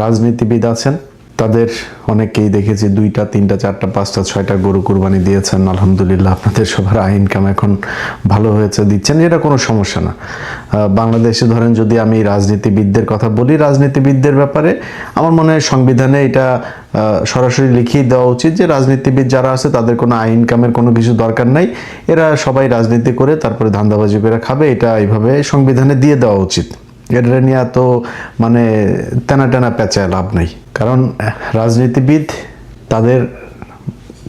রাজনীতিবিদ আছেন, তাদের অনেকেই দেখেছি 2টা 3টা 4টা 5টা 6টা গরু কুরবানি দিয়েছেন। আলহামদুলিল্লাহ, আপনাদের সবার ইনকাম এখন ভালো হয়েছে, দিচ্ছেন, এটা কোনো সমস্যা না। বাংলাদেশে ধরেন যদি আমি রাজনীতিবিদদের কথা বলি, রাজনীতিবিদদের ব্যাপারে আমার মনে হয় সংবিধানে এটা সরাসরি লিখিয়ে দেওয়া উচিত যে রাজনীতিবিদ যারা আছে তাদের কোনো ইনকামের কোনো কিছু দরকার নাই, এরা সবাই রাজনীতি করে তারপরে ধান্দাবাজি করে খাবে, এটা এইভাবে সংবিধানে দিয়ে দেওয়া উচিত। এটা নিয়ে তো মানে টানা টানা পেঁচায় লাভ নেই, কারণ রাজনীতিবিদ তাদের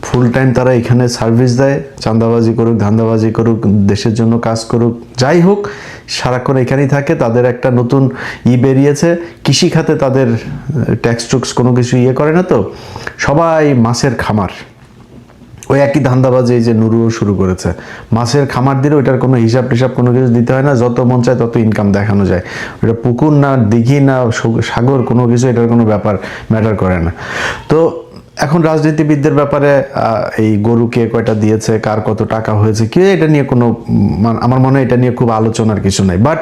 ফুল টাইম তারা এখানে সার্ভিস দেয়, চাঁদাবাজি করুক ধান্দাবাজি করুক দেশের জন্য কাজ করুক যাই হোক, সারাক্ষণ এখানেই থাকে। তাদের একটা নতুন বেরিয়েছে, কৃষি খাতে তাদের ট্যাক্স টুক্স কোনো কিছু করে না, তো সবাই মাছের খামার, ওই একই ধান্দাবাজি যে নুরুও শুরু করেছে, মাছের খামার দিলে ওইটার কোনো হিসাব টিসাব কোনো কিছু দিতে হয় না, যত মন চায় তত ইনকাম দেখানো যায়। ওটা পুকুর না দিঘি না সাগর কোনো কিছু এটার কোনো ব্যাপার ম্যাটার করে না। তো এখন রাজনীতিবিদদের ব্যাপারে এই গরু কে কয়টা দিয়েছে, কার কত টাকা হয়েছে কি, এটা নিয়ে কোনো আমার মনে হয় এটা নিয়ে খুব আলোচনার কিছু নাই। বাট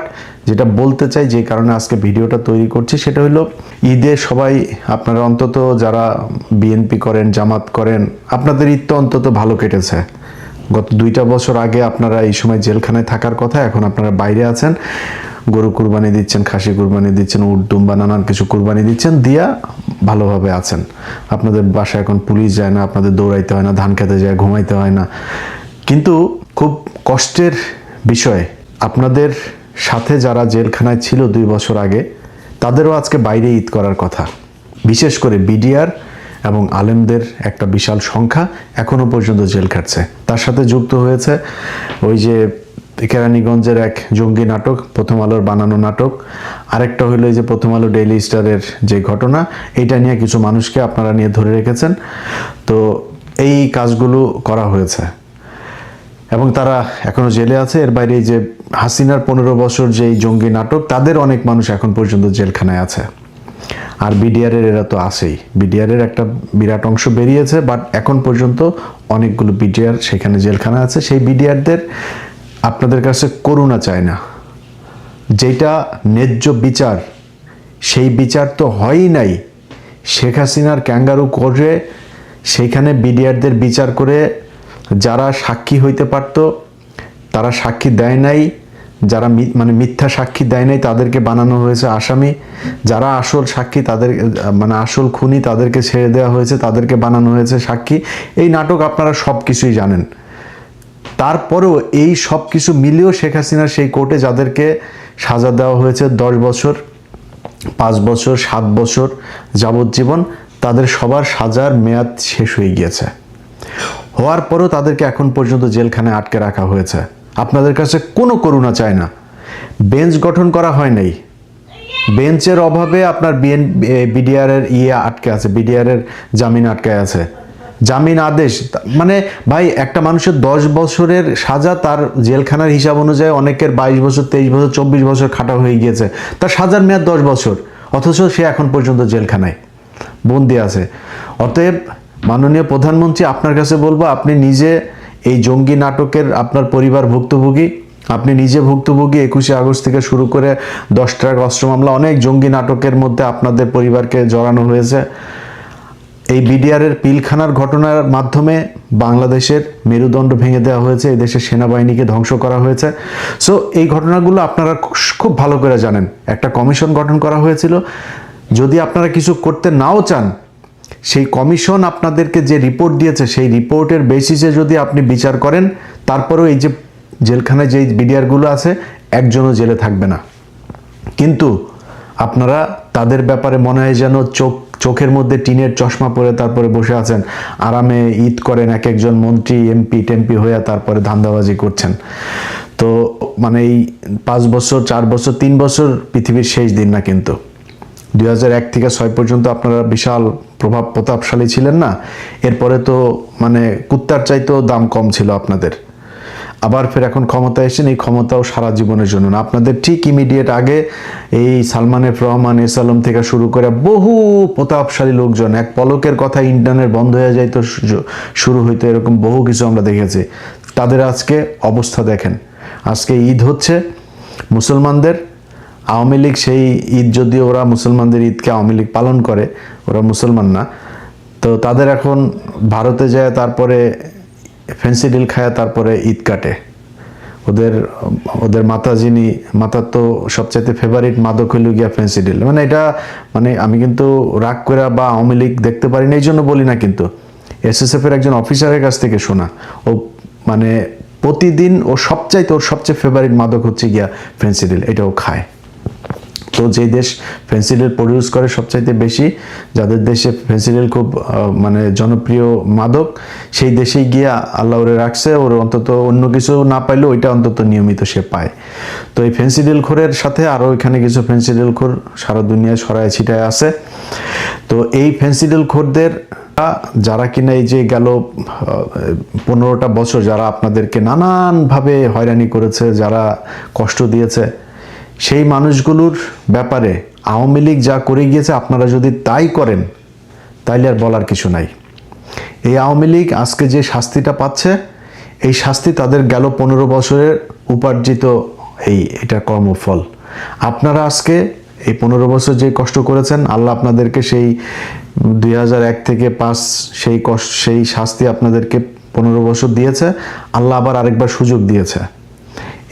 যেটা বলতে চাই, যে কারণে আজকে ভিডিওটা তৈরি করছি, সেটা হলো ঈদে সবাই আপনারা অন্তত যারা বিএনপি করেন জামাত করেন, আপনাদের ঈদ তো অন্তত ভালো কেটেছে। গত 2টা বছর আগে আপনারা এই সময় জেলখানায় থাকার কথা, এখন আপনারা বাইরে আছেন, গরু কুরবানি দিচ্ছেন, খাসি কুরবানি দিচ্ছেন, উট দুম্বা নানান কিছু কুরবানি দিচ্ছেন, দিয়া ভালোভাবে আছেন। আপনাদের বাসায় এখন পুলিশ যায় না, আপনাদের দৌড়াইতে হয় না, ধান খেতে যায়, ঘুমাইতে হয় না। কিন্তু খুব কষ্টের বিষয়, আপনাদের সাথে যারা জেলখানায় ছিল 2 বছর আগে, তাদেরও আজকে বাইরে ঈদ করার কথা। বিশেষ করে বিডিআর এবং আলেমদের একটা বিশাল সংখ্যা এখনো পর্যন্ত জেল খাটছে। তার সাথে যুক্ত হয়েছে ওই যে কেরানীগঞ্জের এক জঙ্গি নাটক, প্রথম আলোর বানানো নাটক, আরেকটা হইলো যে প্রথম আলো ডেইলি স্টারের যে ঘটনা, এইটা নিয়ে কিছু মানুষকে আপনারা নিয়ে ধরে রেখেছেন। তো এই কাজগুলো করা হয়েছে এবং তারা এখনো জেলে আছে। এর বাইরে যে হাসিনার 15 বছর যেই জঙ্গি নাটক, তাদের অনেক মানুষ এখন পর্যন্ত জেলখানায় আছে। আর বিডিআরের এরা তো আছেই, বিডিআরের একটা বিরাট অংশ বেরিয়েছে, বাট এখন পর্যন্ত অনেকগুলো বিডিআর সেখানে জেলখানা আছে। সেই বিডিআরদের আপনাদের কাছে করুণা চায় না, যেটা ন্যায্য বিচার, সেই বিচার তো হয়ই নাই। শেখ হাসিনার ক্যাঙ্গারু করে সেইখানে বিডিআরদের বিচার করে যারা সাক্ষী হইতে পারত তারা সাক্ষী দেয় নাই, যারা মানে মিথ্যা সাক্ষী দেয় নাই তাদেরকে বানানো হয়েছে আসামি, যারা আসল সাক্ষী তাদের মানে আসল খুনি তাদেরকে ছেড়ে দেওয়া হয়েছে, তাদেরকে বানানো হয়েছে সাক্ষী। এই নাটক আপনারা সব কিছুই জানেন। তারপরেও এই সব কিছু মিলিয়েও শেখ হাসিনার সেই কোর্টে যাদেরকে সাজা দেওয়া হয়েছে 10 বছর 5 বছর 7 বছর যাবজ্জীবন, তাদের সবার সাজার মেয়াদ শেষ হয়ে গিয়েছে। হওয়ার পরেও তাদেরকে এখন পর্যন্ত জেলখানায় আটকে রাখা হয়েছে। আপনাদের কাছে কোনো করুণা চায় না। বেঞ্চ গঠন করা হয় নাই, বেঞ্চের অভাবে আপনার বিডিআরের আটকে আছে, বিডিআরের জামিন আটকে আছে, জামিন আদেশ। মানে ভাই, একটা মানুষের 10 বছরের সাজা, তার জেলখানার হিসাব অনুযায়ী অনেকের 22 বছর 23 বছর 24 বছর খাটা হয়ে গিয়েছে, তার সাজার মেয়াদ 10 বছর, অথচ সে এখন পর্যন্ত জেলখানায় বন্দি আছে। অতএব মাননীয় প্রধানমন্ত্রী, আপনার কাছে বলবো, আপনি নিজে এই জঙ্গি নাটকের আপনার পরিবার ভুক্তভোগী, আপনি নিজে ভুক্তভোগী। 21শে আগস্ট থেকে শুরু করে 10 ট্রাক অস্ত্র মামলা, অনেক জঙ্গি নাটকের মধ্যে আপনাদের পরিবারকে জড়ানো হয়েছে। এই বিডিআরের পিলখানার ঘটনার মাধ্যমে বাংলাদেশের মেরুদণ্ড ভেঙে দেওয়া হয়েছে, এই দেশের সেনাবাহিনীকে ধ্বংস করা হয়েছে। সো এই ঘটনাগুলো আপনারা খুব ভালো করে জানেন। একটা কমিশন গঠন করা হয়েছিল, যদি আপনারা কিছু করতে নাও চান, সেই কমিশন আপনাদেরকে যে রিপোর্ট দিয়েছে, সেই রিপোর্টের বেসিসে যদি আপনি বিচার করেন, তারপরেও এই যে জেলখানায় যে বিডিআরগুলো আছে, একজনও জেলে থাকবে না। কিন্তু আপনারা তাদের ব্যাপারে মনে হয় যেন চোখের মধ্যে টিনের চশমা পরে তারপরে বসে আছেন, আরামে ঈদ করেন, এক একজন মন্ত্রী এমপি টেমপি হয়ে তারপরে ধান্দাবাজি করছেন। তো মানে এই 5 বছর 4 বছর 3 বছর পৃথিবীর শেষ দিন না, কিন্তু 2001 থেকে 6 পর্যন্ত আপনারা বিশাল প্রভাব প্রতাপশালী ছিলেন না? এরপরে তো মানে কুত্তার চাইতেও দাম কম ছিল আপনাদের। আবার ফের এখন ক্ষমতায় এসেছেন, এই ক্ষমতাও সারা জীবনের জন্য না। আপনাদের ঠিক ইমিডিয়েট আগে এই সালমান এফ রহমান, এস আলম থেকে শুরু করে বহু প্রতাপশালী লোকজন, এক পলকের কথা ইন্টারনেট বন্ধ হয়ে যাইতো, শুরু হইতো, এরকম বহু কিছু আমরা দেখেছি। তাদের আজকে অবস্থা দেখেন। আজকে ঈদ হচ্ছে মুসলমানদের, আওয়ামী লীগ সেই ঈদ, যদিও ওরা মুসলমানদের ঈদকে আওয়ামী লীগ পালন করে, ওরা মুসলমান না, তো তাদের এখন ভারতে যায় তারপরে ফেন্সিডিল খায় তারপরে ঈদ কাটে। ওদের ওদের মাতার তো সবচাইতে ফেভারিট মাদক হইল গিয়া ফেন্সিডিল। মানে এটা মানে আমি কিন্তু রাগ করে বা আওয়ামী লীগ দেখতে পারি না এই জন্য বলি না, কিন্তু এসএসএফ এর একজন অফিসারের কাছ থেকে শোনা। ও মানে প্রতিদিন ওর সবচেয়ে ফেভারিট মাদক হচ্ছে গিয়া ফেন্সিডিল, এটাও খায়। তো যে দেশ ফেন্সিডিল প্রডিউস করে সবচাইতে বেশি, যাদের দেশে ফেন্সিডিল খুব মানে জনপ্রিয় মাদক, সেই দেশেই গিয়া আল্লাহ ওরে রাখছে। ওর অন্তত অন্য কিছু না পাইলেও ওইটা অন্তত নিয়মিত সে পায়। তো এই ফেন্সিডিল খোরের সাথে আরও এখানে কিছু ফেন্সিডিল খোর সারা দুনিয়ায় ছড়ায় ছিটায় আছে। তো এই ফেন্সিডিল খোরদের যারা কিনা এই যে গেল 15টা বছর যারা আপনাদেরকে নানানভাবে হয়রানি করেছে, যারা কষ্ট দিয়েছে, সেই মানুষগুলোর ব্যাপারে আওয়ামী লীগ যা করে গিয়েছে আপনারা যদি তাই করেন তাইলে আর বলার কিছু নাই। এই আওয়ামী লীগ আজকে যে শাস্তিটা পাচ্ছে, এই শাস্তি তাদের গেল 15 বছরের উপার্জিত এটা কর্মফল। আপনারা আজকে এই 15 বছর যে কষ্ট করেছেন, আল্লাহ আপনাদেরকে সেই 2001 থেকে 5 সেই শাস্তি আপনাদেরকে 15 বছর দিয়েছে। আল্লাহ আবার আরেকবার সুযোগ দিয়েছে।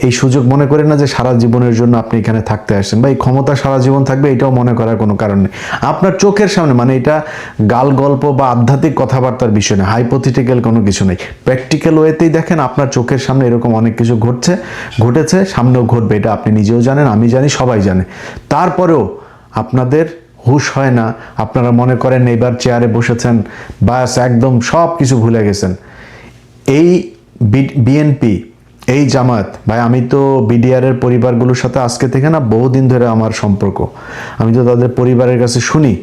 এই সুযোগ মনে করেন না যে সারা জীবনের জন্য আপনি এখানে থাকতে আসেন বা এই ক্ষমতা সারা জীবন থাকবে, এটাও মনে করার কোনো কারণ নেই। আপনার চোখের সামনে, মানে এটা গাল গল্প বা আধ্যাত্মিক কথাবার্তার বিষয় না, হাইপোথেটিক্যাল কোনো কিছু নেই, প্র্যাকটিক্যাল ওয়েতেই দেখেন আপনার চোখের সামনে এরকম অনেক কিছু ঘটেছে, সামনেও ঘটবে, এটা আপনি নিজেও জানেন, আমি জানি, সবাই জানে। তারপরেও আপনাদের হুঁশ হয় না, আপনারা মনে করেন এইবার চেয়ারে বসেছেন, বাস একদম সব কিছু ভুলে গেছেন। এই বিএনপি, এই জামাত, ভাই আমি তো বিডিআর এর পরিবারগুলোর সাথে আজকে থেকে না বহুদিন ধরে আমার সম্পর্ক, আমি তো তাদের পরিবারের কাছে শুনি।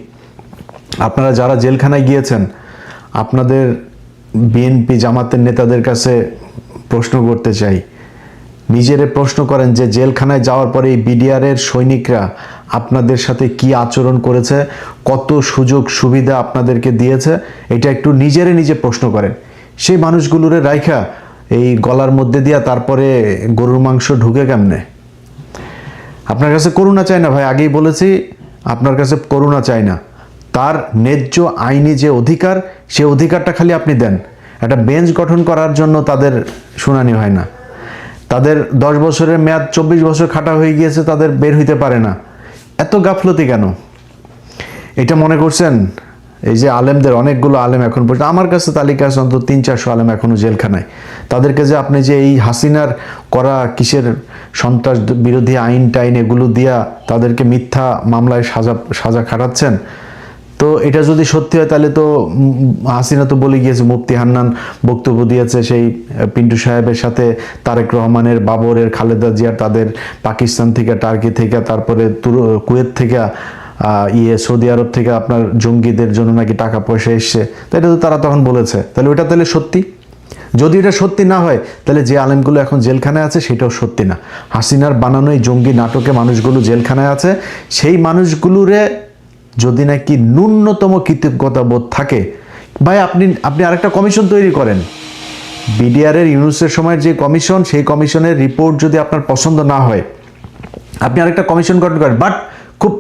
আপনারা যারা জেলখানায় গিয়েছেন, আপনাদের বিএনপি জামাতের নেতাদের কাছে প্রশ্ন করতে চাই, নিজেরে প্রশ্ন করেন যে জেলখানায় যাওয়ার পরে এই বিডিআর এর সৈনিকরা আপনাদের সাথে কি আচরণ করেছে, কত সুযোগ সুবিধা আপনাদেরকে দিয়েছে, এটা একটু নিজে প্রশ্ন করেন। সেই মানুষগুলোরে রাইখা এই গলার মধ্যে দিয়া তারপরে গরুর মাংস ঢুকে কেমনে? আপনার কাছে করুণা চাই না ভাই, আগেই বলেছি, আপনার কাছে করুণা চাই না। তার ন্যায্য আইনি যে অধিকার, সে অধিকারটা খালি আপনি দেন। একটা বেঞ্চ গঠন করার জন্য তাদের শুনানি হয় না। তাদের 10 বছরের মেয়াদ 24 বছর খাটা হয়ে গিয়েছে, তাদের বের হইতে পারে না। এত গাফলতি কেন? এটা মনে করছেন এই যে আলেমদের, অনেকগুলো আলেম এখন পর্যন্ত আমার কাছে তালিকা আছে অন্তত 300-400 আলেম এখনো জেলখানায়। তাদেরকে যে আপনি যে এই হাসিনার করা কিসের সন্ত্রাস বিরোধী আইন টাইন এগুলো দিয়া তাদেরকে মিথ্যা মামলায় সাজা খাটাচ্ছেন, তো এটা যদি সত্যি হয় তাহলে তো হাসিনা তো বলে গিয়েছে, মুফতি হান্নান বক্তব্য দিয়েছে সেই পিন্টু সাহেবের সাথে তারেক রহমানের, বাবরের, খালেদা জিয়ার, তাদের পাকিস্তান থেকে, টার্কি থেকে, তারপরে কুয়েত থেকে, সৌদি আরব থেকে আপনার জঙ্গিদের জন্য নাকি টাকা পয়সা এসছে, তো এটা তো তারা তখন বলেছে। তাহলে ওটা তাহলে সত্যি? যদি এটা সত্যি না হয় তাহলে যে আলেমগুলো এখন জেলখানায় আছে সেটাও সত্যি না। হাসিনার বানানো এই জঙ্গি নাটকে মানুষগুলো জেলখানায় আছে, সেই মানুষগুলোরে যদি নাকি ন্যূনতম কৃতজ্ঞতা বোধ থাকে, ভাই আপনি আরেকটা কমিশন তৈরি করেন। বিডিআর এর ইউনুসের সময়ের যে কমিশন, সেই কমিশনের রিপোর্ট যদি আপনার পছন্দ না হয়, আপনি আরেকটা কমিশন গঠন করেন, বাট খুব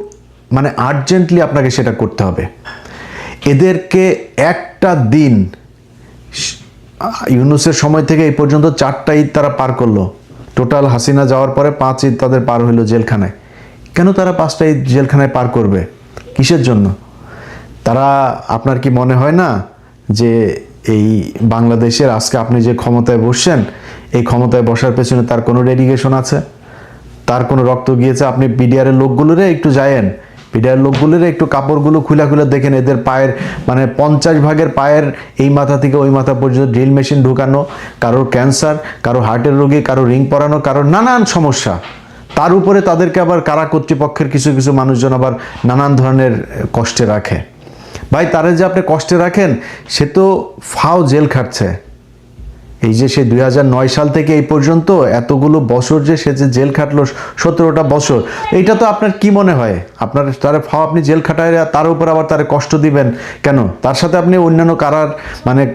মানে আর্জেন্টলি আপনাকে সেটা করতে হবে। এদেরকে একটা দিন, ইউনুসের সময় থেকে এই পর্যন্ত 4টা ঈদ তারা পার করলো, টোটাল হাসিনা যাওয়ার পরে 5 ঈদ তাদের পার হইলো জেলখানায়। কেন তারা 5টা ঈদ জেলখানায় পার করবে? কিসের জন্য? তারা, আপনার কি মনে হয় না যে এই বাংলাদেশের আজকে আপনি যে ক্ষমতায় বসছেন, এই ক্ষমতায় বসার পেছনে তার কোনো ডেডিকেশন আছে, তার কোনো রক্ত গিয়েছে? আপনি বিডিআর এর লোকগুলোরে একটু যায়েন, বিডিআর লোকগুলোরে একটু কাপড়গুলো খুলে দেখেন, এদের পায়ের মানে 50 ভাগের পায়ের এই মাথা থেকে ওই মাথা পর্যন্ত ড্রিল মেশিন ঢুকানো, কারোর ক্যান্সার, কারো হার্টের রোগী, কারো রিং পরানো, কারোর নানান সমস্যা। তার উপরে তাদেরকে আবার কারা কর্তৃপক্ষের কিছু মানুষজন আবার নানান ধরনের কষ্টে রাখে। ভাই তারা যে আপনি কষ্টে রাখেন, সে তো ফাও জেল খাটছে। এই যে সে 2009 সাল থেকে এই পর্যন্ত এতগুলো বছর যে সে যে জেল খাটলো, 17টা বছর, এইটা তো আপনার কি মনে হয়? আপনার তারা ফাও আপনি জেল খাটায় তার উপর আবার তারা কষ্ট দিবেন কেন? তার সাথে আপনি অন্যান্য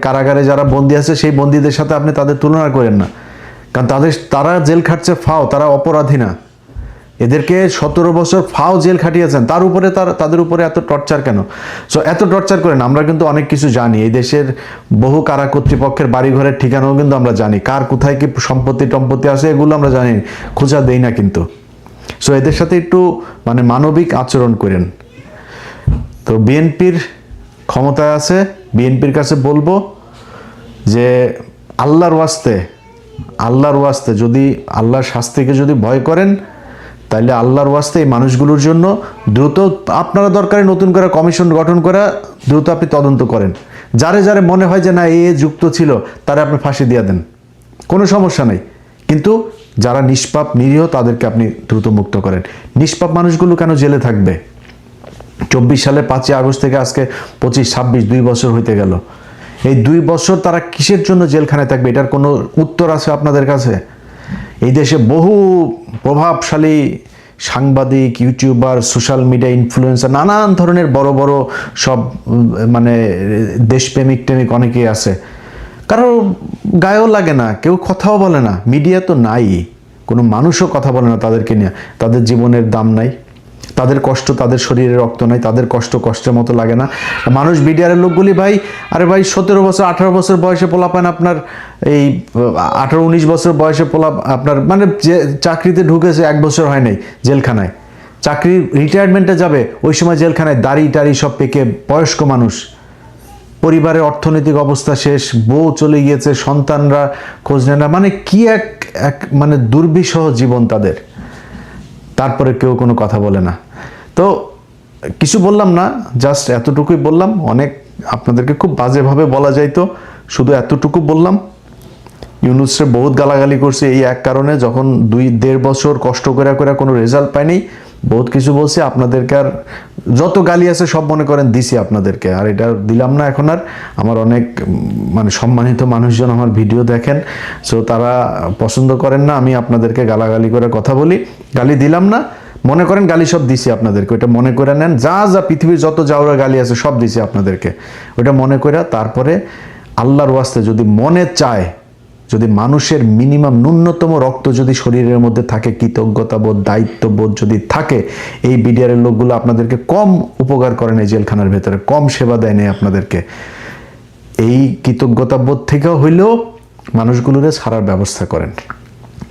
কারাগারে যারা বন্দী আছে সেই বন্দীদের সাথে আপনি তাদের তুলনা করেন না, কারণ তারা জেল খাটছে ফাও, তারা অপরাধী না। এদেরকে 17 বছর ফাও জেল খাটিয়েছেন, তার উপরে তাদের উপরে এত টর্চার কেন? সো এত টর্চার করেন। আমরা কিন্তু অনেক কিছু জানি, এই দেশের বহু কারা কর্তৃপক্ষের বাড়িঘরের ঠিকানাও কিন্তু আমরা জানি, কার কোথায় কি সম্পত্তি আছে এগুলো আমরা জানি, খোঁজা দেই না কিন্তু। সো এদের সাথে একটু মানে মানবিক আচরণ করেন। তো বিএনপির ক্ষমতায় আছে, বিএনপির কাছে বলবো যে আল্লাহর ওয়াস্তে যদি আল্লাহর শাস্তিকে যদি ভয় করেন, তাইলে আল্লাহর ওয়াস্তে এই মানুষগুলোর জন্য দ্রুত আপনারা দরকারে নতুন করে কমিশন গঠন করা, দ্রুত আপনি তদন্ত করেন। যারে মনে হয় যে না এ যুক্ত ছিল তারা আপনি ফাঁসি দিয়ে দেন, কোনো সমস্যা নেই। কিন্তু যারা নিষ্পাপ নিরীহ তাদেরকে আপনি দ্রুত মুক্ত করেন। নিষ্পাপ মানুষগুলো কেন জেলে থাকবে? 24 সালের 5ই আগস্ট থেকে আজকে 25, 26, 2 বছর হইতে গেল। এই 2 বছর তারা কিসের জন্য জেলখানায় থাকবে? এটার কোনো উত্তর আছে আপনাদের কাছে? এই দেশে বহু প্রভাবশালী সাংবাদিক, ইউটিউবার, সোশ্যাল মিডিয়া ইনফ্লুয়েন্সার, নানান ধরনের বড় বড় সব মানে দেশপ্রেমিক অনেকেই আছে, কারো গায়েও লাগে না, কেউ কথাও বলে না, মিডিয়া তো নাই, কোনো মানুষও কথা বলে না তাদেরকে নিয়ে। তাদের জীবনের দাম নাই, তাদের কষ্ট, তাদের শরীরে রক্ত নাই, তাদের কষ্টের মতো লাগে না। মানুষ বিডিআরের লোকগুলি ভাই, আরে ভাই 17 বছর 18 বছর বয়সে পোলা পান, আপনার এই 18-19 বছর বয়সে পোলা আপনার মানে যে চাকরিতে ঢুকেছে 1 বছর হয় নাই জেলখানায়, চাকরির রিটায়ারমেন্টে যাবে ওই সময় জেলখানায়, দাড়ি টাড়ি সব পেকে, বয়স্ক মানুষ, পরিবারের অর্থনৈতিক অবস্থা শেষ, বউ চলে গিয়েছে, সন্তানরা খোঁজ নেয় না, মানে কি এক মানে দুর্বিষহ জীবন তাদের। তারপরে কেউ কোনো কথা বলে না। তো কিছু বললাম না, জাস্ট এতটুকুই বললাম। অনেক আপনাদেরকে খুব বাজেভাবে বলা যাইতো, শুধু এতটুকু বললাম। ইউনূসরে বহুত গালাগালি করছে এই এক কারণে, যখন 2-1.5 বছর কষ্ট করে কোনো রেজাল্ট পায়নি, বহুত কিছু বলছে। আপনাদেরকে আর যত গালি আছে সব মনে করেন দিছি আপনাদেরকে, আর এটা দিলাম না এখন আর। আমার অনেক মানে সম্মানিত মানুষজন আমার ভিডিও দেখেন, সো তারা পছন্দ করেন না আমি আপনাদেরকে গালাগালি করে কথা বলি। গালি দিলাম না, মনে করেন গালি সব দিছি আপনাদেরকে, ওইটা মনে করে নেন। যা পৃথিবীর যত যাওয়ার গালি আছে সব দিছি আপনাদেরকে, ওইটা মনে করে তারপরে আল্লাহর ওয়াস্তে যদি মনে চায়, যদি মানুষের মিনিমাম ন্যূনতম রক্ত যদি শরীরের মধ্যে থাকে, কৃতজ্ঞতাবোধ, দায়িত্ববোধ যদি থাকে, এই বিডিআরের লোকগুলো আপনাদেরকে কম উপকার করে নেই জেলখানার ভেতরে, কম সেবা দেয় নেই আপনাদেরকে। এই কৃতজ্ঞতাবোধ থেকেও হইলেও মানুষগুলোরে ছাড়ার ব্যবস্থা করেন।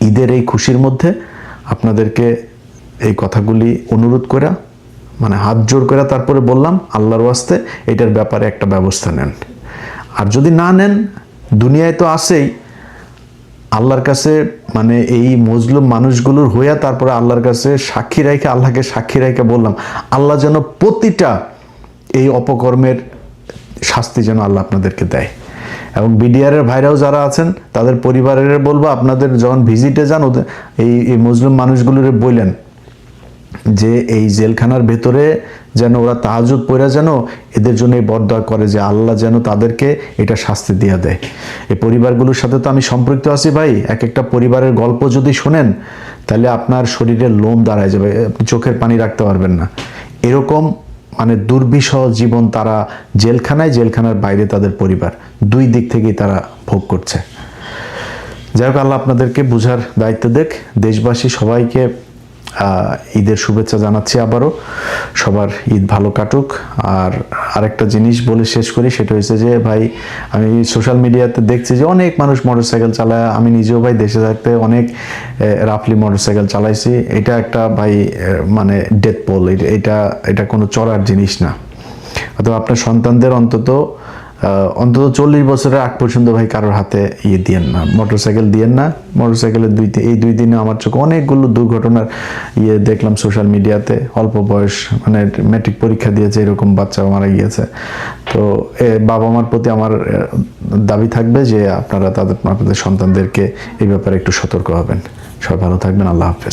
ঈদের এই খুশির মধ্যে আপনাদেরকে এই কথাগুলি অনুরোধ করে, মানে হাত জোর করে তারপরে বললাম, আল্লাহর ওয়াস্তে এটার ব্যাপারে একটা ব্যবস্থা নেন। আর যদি না নেন, দুনিয়ায় তো আছেই, আল্লাহর কাছে মানে এই মজলুম মানুষগুলোর হইয়া তারপরে আল্লাহর কাছে সাক্ষী রেখে, আল্লাহকে সাক্ষী রেখে বললাম, আল্লাহ যেন প্রতিটা এই অপকর্মের শাস্তি যেন আল্লাহ আপনাদেরকে দেয়। এবং বিডিআরের ভাইরাও যারা আছেন তাদের পরিবারের বলবো, আপনাদের যখন ভিজিটে যান এই মজলুম মানুষগুলোরে বললেন যে এই জেলখানার ভেতরে যেন ওরা তাহাজ্জুদ পড়া যেন এদের জন্য এই বরদোয়া করে যে আল্লাহ যেন তাদেরকে এটা শাস্তি দিয়ে দেয়। এই পরিবারগুলোর সাথে তো আমি সম্পৃক্ত আছি ভাই, এক একটা পরিবারের গল্প যদি শোনেন তাহলে আপনার শরীরের লোম দাঁড়ায় যাবে, আপনি চোখের পানি রাখতে পারবেন না। এরকম মানে দুর্বিষহ জীবন তারা জেলখানার বাইরে তাদের পরিবার, 2 দিক থেকেই তারা ভোগ করছে। যাই হোক, আল্লাহ আপনাদেরকে বুঝার দায়িত্ব দেখ। দেশবাসী সবাইকে ঈদের শুভেচ্ছা জানাচ্ছি আবারও, সবার ঈদ ভালো কাটুক। আর আরেকটা জিনিস বলে শেষ করি, সেটা হচ্ছে যে ভাই আমি সোশ্যাল মিডিয়াতে দেখছি যে অনেক মানুষ মোটরসাইকেল চালায়, আমি নিজেও ভাই দেশে থাকতে অনেক রাফলি মোটরসাইকেল চালাইছি। এটা একটা ভাই মানে ডেথ পোল, এটা কোনো চড়ার জিনিস না। অথবা আপনার সন্তানদের অন্তত 40 বছরের আগ পর্যন্ত ভাই কারোর হাতে দিয়েন না, মোটরসাইকেল দিয়েন না। মোটরসাইকেলের এই 2 দিনে আমার চোখে অনেকগুলো দুর্ঘটনার দেখলাম সোশ্যাল মিডিয়াতে। অল্প বয়স মানে ম্যাট্রিক পরীক্ষা দিয়েছে এরকম বাচ্চা মারা গিয়েছে। তো বাবা মার প্রতি আমার দাবি থাকবে যে আপনারা আপনাদের সন্তানদেরকে এই ব্যাপারে একটু সতর্ক হবেন। সবাই ভালো থাকবেন, আল্লাহ হাফেজ।